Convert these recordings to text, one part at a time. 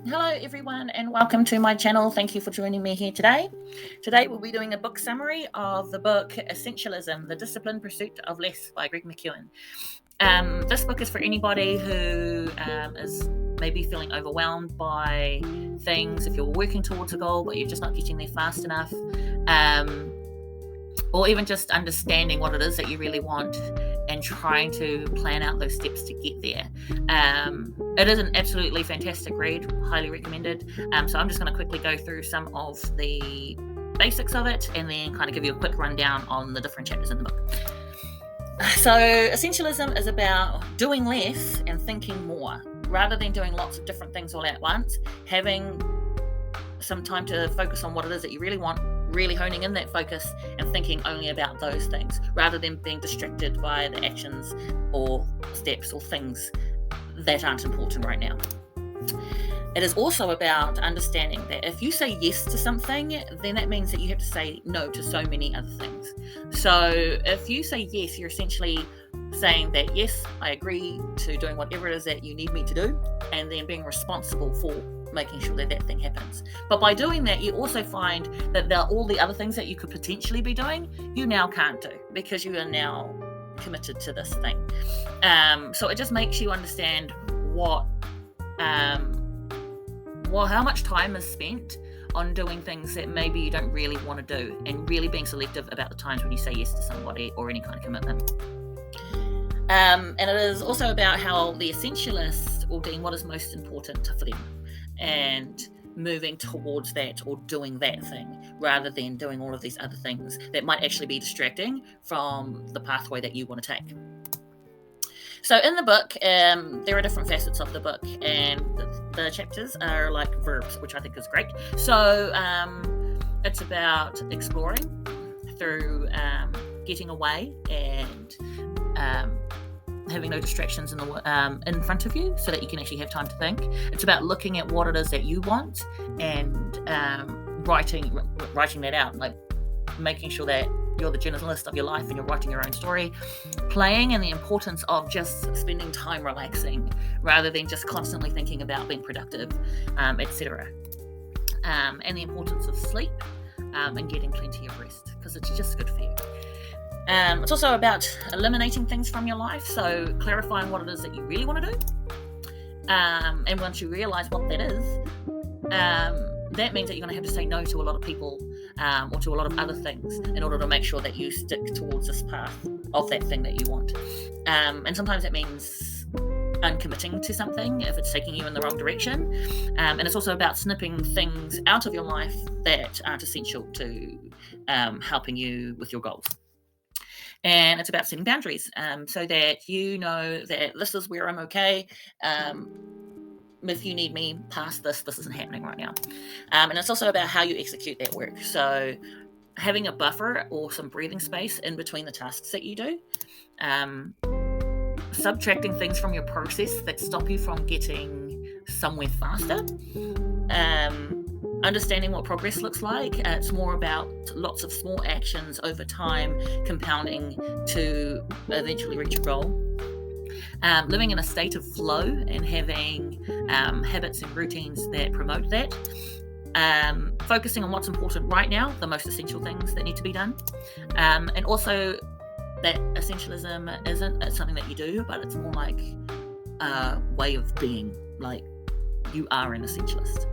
Hello everyone and welcome to my channel. Thank you for joining me here today. Today we'll be doing a book summary of the book Essentialism, The Disciplined Pursuit of Less by Greg McKeown. This book is for anybody who is maybe feeling overwhelmed by things, if you're working towards a goal but you're just not getting there fast enough, or even just understanding what it is that you really want and trying to plan out those steps to get there. It is an absolutely fantastic read, highly recommended. So I'm just going to quickly go through some of the basics of it and then kind of give you a quick rundown on the different chapters in the book. So Essentialism is about doing less and thinking more. Rather than doing lots of different things all at once, having some time to focus on what it is that you really want, really honing in that focus and thinking only about those things rather than being distracted by the actions or steps or things that aren't important right now. It is also about understanding that if you say yes to something, then that means that you have to say no to so many other things. So if you say yes, you're essentially saying that, yes, I agree to doing whatever it is that you need me to do, and then being responsible for making sure that that thing happens. But by doing that, you also find that all the other things that you could potentially be doing, you now can't do because you are now committed to this thing. So it just makes you understand how much time is spent on doing things that maybe you don't really want to do, and really being selective about the times when you say yes to somebody or any kind of commitment. And it is also about how the essentialists will deem what is most important for them and moving towards that or doing that thing rather than doing all of these other things that might actually be distracting from the pathway that you want to take. So in the book, there are different facets of the book, and the chapters are like verbs, which I think is great. So it's about exploring through getting away and having no distractions in front of you so that you can actually have time to think. It's about looking at what it is that you want and writing that out, like making sure that you're the journalist of your life and you're writing your own story. Playing, and the importance of just spending time relaxing rather than just constantly thinking about being productive, etc. And the importance of sleep and getting plenty of rest because it's just good for you. It's also about eliminating things from your life, so clarifying what it is that you really want to do. And once you realize what that is, that means that you're going to have to say no to a lot of people or to a lot of other things in order to make sure that you stick towards this path of that thing that you want. And sometimes that means uncommitting to something if it's taking you in the wrong direction. And it's also about snipping things out of your life that aren't essential to helping you with your goals. And it's about setting boundaries so that you know that this is where I'm okay. If you need me past this isn't happening right now. And it's also about how you execute that work. So having a buffer or some breathing space in between the tasks that you do. Subtracting things from your process that stop you from getting somewhere faster. Understanding what progress looks like. It's more about lots of small actions over time compounding to eventually reach a goal. Living in a state of flow and having habits and routines that promote that. Focusing on what's important right now, the most essential things that need to be done. And also that essentialism isn't something that you do, but it's more like a way of being, like you are an essentialist.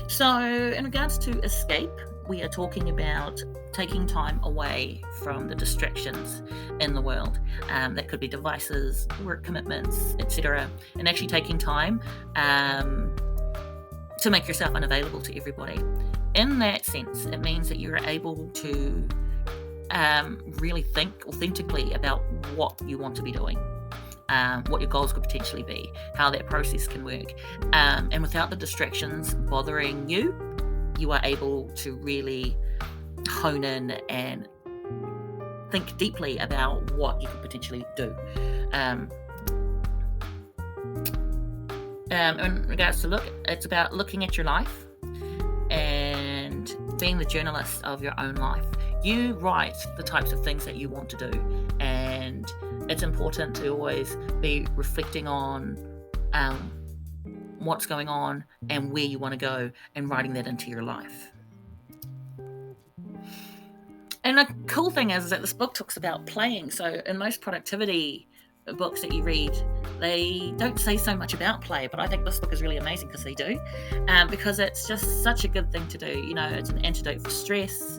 So in regards to escape, we are talking about taking time away from the distractions in the world. That could be devices, work commitments, etc. And actually taking time to make yourself unavailable to everybody. In that sense, it means that you're able to really think authentically about what you want to be doing. What your goals could potentially be, how that process can work. And without the distractions bothering you, you are able to really hone in and think deeply about what you could potentially do. In regards to it's about looking at your life and being the journalist of your own life. You write the types of things that you want to do, and it's important to always be reflecting on what's going on and where you want to go, and writing that into your life. And the cool thing is that this book talks about playing. So in most productivity books that you read, they don't say so much about play, but I think this book is really amazing because they do, because it's just such a good thing to do. You know, it's an antidote for stress,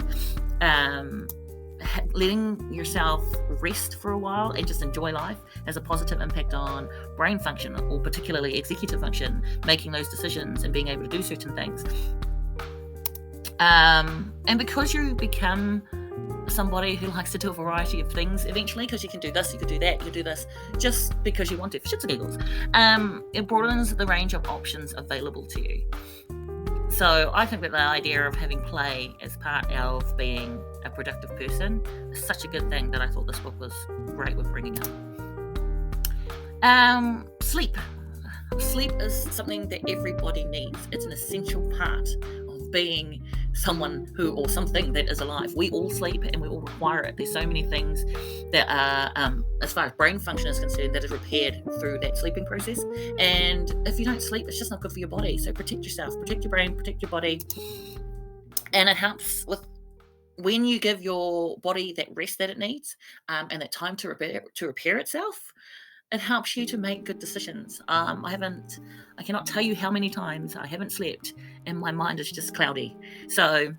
letting yourself rest for a while and just enjoy life has a positive impact on brain function, or particularly executive function, making those decisions and being able to do certain things. And because you become somebody who likes to do a variety of things eventually, because you can do this, you could do that, you could do this just because you want to, for shits and giggles, it broadens the range of options available to you. So I think that the idea of having play as part of being a productive person is such a good thing that I thought this book was great with bringing up. Sleep. Sleep is something that everybody needs. It's an essential part of being someone who, or something that is alive. We all sleep and we all require it. There's so many things that are, as far as brain function is concerned, that is repaired through that sleeping process. And if you don't sleep, it's just not good for your body. So protect yourself, protect your brain, protect your body. And it helps with when you give your body that rest that it needs, and that time to repair itself. It helps you to make good decisions. I cannot tell you how many times I haven't slept and my mind is just cloudy. So,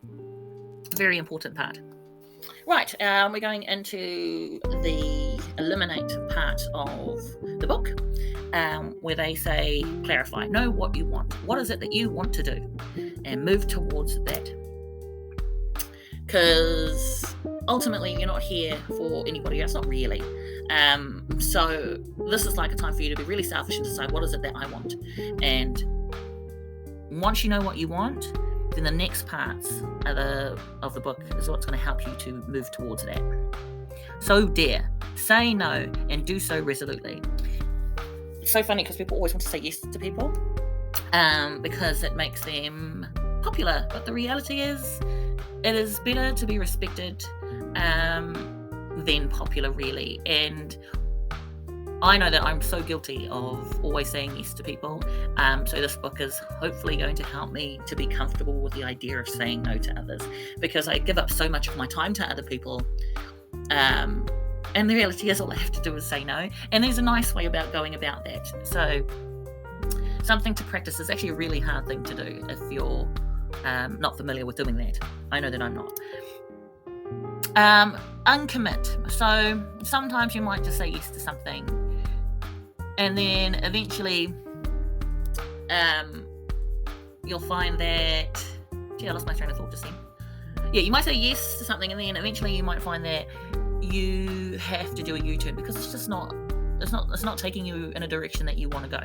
very important part. Right, we're going into the eliminate part of the book, where they say, clarify, know what you want. What is it that you want to do? And move towards that. Because ultimately, you're not here for anybody else, not really. So this is like a time for you to be really selfish and decide, what is it that I want? And once you know what you want, then the next parts of the book is what's going to help you to move towards that. So dare, say no, and do so resolutely. It's so funny because people always want to say yes to people, because it makes them popular. But the reality is, it is better to be respected than popular, really. And I know that I'm so guilty of always saying yes to people. So this book is hopefully going to help me to be comfortable with the idea of saying no to others, because I give up so much of my time to other people. And the reality is, all I have to do is say no. And there's a nice way about going about that. So something to practice is actually a really hard thing to do if you're not familiar with doing that. I know that I'm not. Uncommit. So sometimes you might just say yes to something, and then eventually you'll find that, I lost my train of thought just then. Yeah, you might say yes to something, and then eventually you might find that you have to do a U-turn because it's not taking you in a direction that you want to go.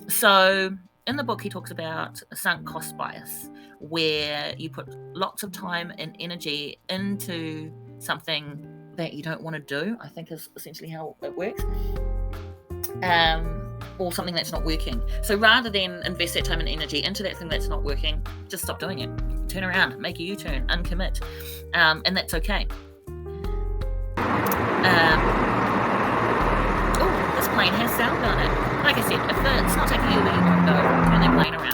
So in the book, he talks about a sunk cost bias, where you put lots of time and energy into something that you don't want to do, I think is essentially how it works, or something that's not working. So rather than invest that time and energy into that thing that's not working, just stop doing it. Turn around, make a U-turn, uncommit, and that's okay. This plane has sound on it. Like I said, if it's not taking you where you want to go, turn that plane around.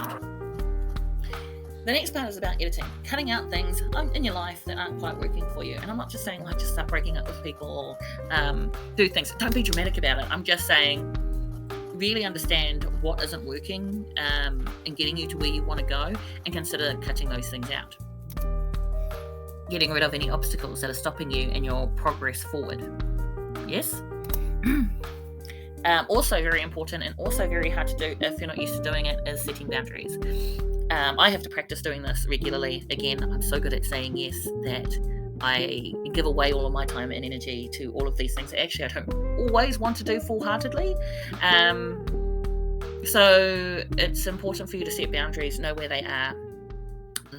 The next part is about editing, cutting out things in your life that aren't quite working for you. And I'm not just saying like just start breaking up with people or do things. Don't be dramatic about it. I'm just saying really understand what isn't working and getting you to where you want to go, and consider cutting those things out. Getting rid of any obstacles that are stopping you in your progress forward. Yes? Also very important, and also very hard to do if you're not used to doing it, is setting boundaries. I have to practice doing this regularly. Again, I'm so good at saying yes that I give away all of my time and energy to all of these things that actually I don't always want to do full-heartedly. So it's important for you to set boundaries, know where they are.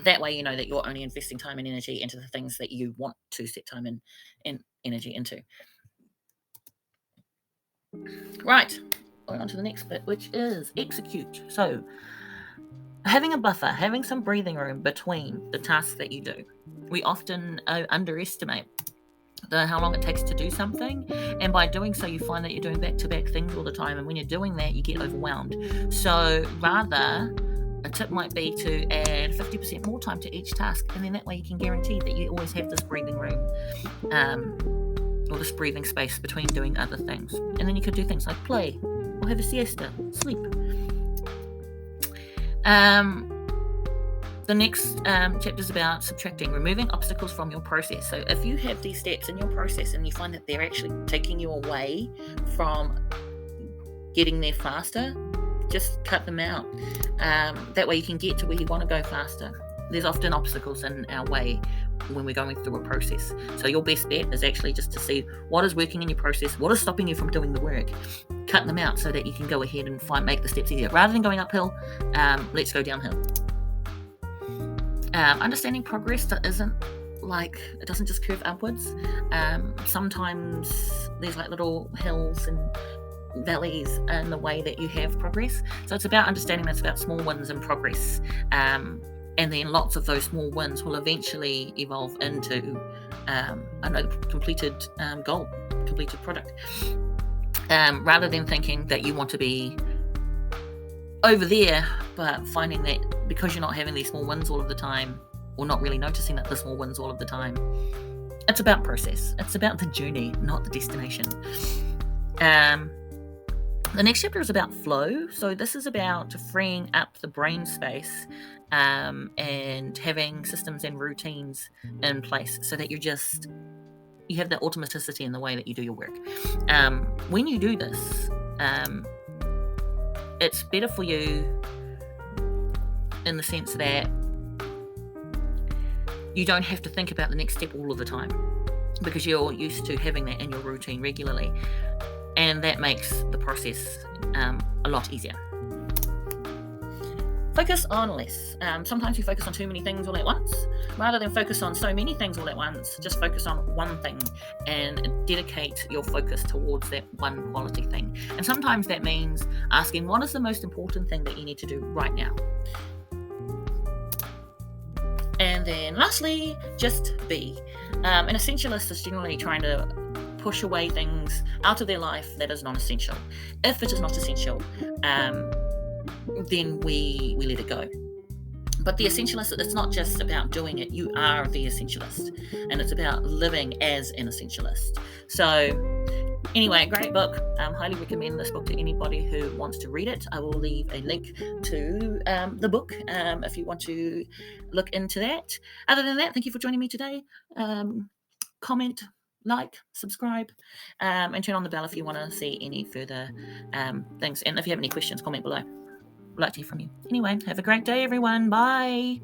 That way you know that you're only investing time and energy into the things that you want to set time and energy into. Right, on to the next bit, which is execute. So having a buffer, having some breathing room between the tasks that you do. We often underestimate how long it takes to do something, and by doing so you find that you're doing back-to-back things all the time, and when you're doing that you get overwhelmed. So rather, a tip might be to add 50% more time to each task, and then that way you can guarantee that you always have this breathing room, or this breathing space between doing other things. And then you could do things like play or have a siesta, sleep. The next chapter is about subtracting, removing obstacles from your process. So if you have these steps in your process and you find that they're actually taking you away from getting there faster, just cut them out. That way you can get to where you want to go faster. There's often obstacles in our way when we're going through a process. So your best bet is actually just to see what is working in your process, what is stopping you from doing the work. Cut them out so that you can go ahead and make the steps easier. Rather than going uphill, let's go downhill. Understanding progress isn't like, it doesn't just curve upwards. Sometimes there's like little hills and valleys in the way that you have progress. So it's about understanding that's about small wins and progress. And then lots of those small wins will eventually evolve into a completed goal, completed product. Rather than thinking that you want to be over there, but finding that because you're not having these small wins all of the time, or not really noticing that the small wins all of the time, it's about process. It's about the journey, not the destination. The next chapter is about flow. So this is about freeing up the brain space and having systems and routines in place so that you have that automaticity in the way that you do your work. When you do this, it's better for you in the sense that you don't have to think about the next step all of the time because you're used to having that in your routine regularly, and that makes the process a lot easier. Focus on less. Sometimes you focus on too many things all at once. Rather than focus on so many things all at once, just focus on one thing and dedicate your focus towards that one quality thing. And sometimes that means asking, what is the most important thing that you need to do right now? And then lastly, just be. An essentialist is generally trying to push away things out of their life that is non-essential. If it is not essential, then we let it go. But the essentialist, it's not just about doing it. You are the essentialist, and it's about living as an essentialist. So anyway, great book. Highly recommend this book to anybody who wants to read it. I will leave a link to the book if you want to look into that. Other than that, thank you for joining me today. Comment, like, subscribe, and turn on the bell if you want to see any further things. And if you have any questions, comment below. I'd like to hear from you. Anyway, have a great day, everyone. Bye.